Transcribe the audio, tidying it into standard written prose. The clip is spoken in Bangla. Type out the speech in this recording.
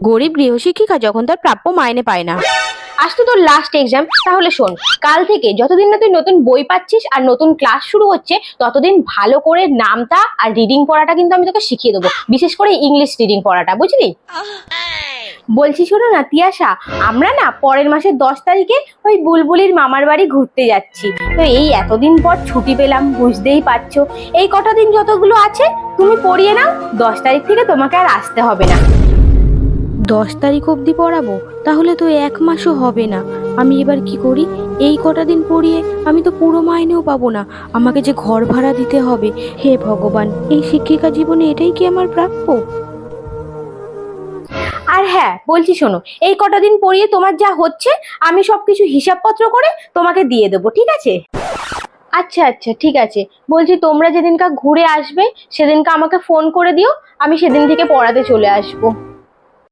গরিব গৃহশিক্ষিকা যখন তার প্রাপ্য মাইনে পায় না। আজ তো তোর লাস্ট এক্সাম, তাহলে শোন, কাল থেকে যতদিন না তুই নতুন বই পাচ্ছিস আর নতুন ক্লাস শুরু হচ্ছে ততদিন ভালো করে নামতা আর রিডিং পড়াটা কিন্তু আমি তোকে শিখিয়ে দেবো, বিশেষ করে ইংলিশ রিডিং পড়াটা, বুঝলি? বলছি শোনো না তিয়াশা, আমরা না পরের মাসের 10 তারিখে ওই বুলবুলির মামার বাড়ি ঘুরতে যাচ্ছি। তো এই এতদিন পর ছুটি পেলাম, বুঝতেই পারছো। এই কটা দিন যতগুলো আছে তুমি পড়িয়ে নাও, 10 তারিখ থেকে তোমাকে আর আসতে হবে না। 10 তারিখ অবধি পড়াবো? তাহলে তো 1 মাসও হবে না। আমি এবার কি করি? এই কটা দিন পড়িয়ে আমি তো পুরো মাইনেও পাবো না, আমাকে যে ঘর ভাড়া দিতে হবে। হে ভগবান, এই শিক্ষিকা জীবনে এটাই কি আমার প্রাপ্য? আর হ্যাঁ বলছি শোনো, এই কটা দিন পড়িয়ে তোমার যা হচ্ছে আমি সবকিছু হিসাবপত্র করে তোমাকে দিয়ে দেবো, ঠিক আছে? আচ্ছা আচ্ছা ঠিক আছে। বলছি তোমরা যেদিনকা ঘুরে আসবে সেদিনকা আমাকে ফোন করে দিও, আমি সেদিন থেকে পড়াতে চলে আসবো।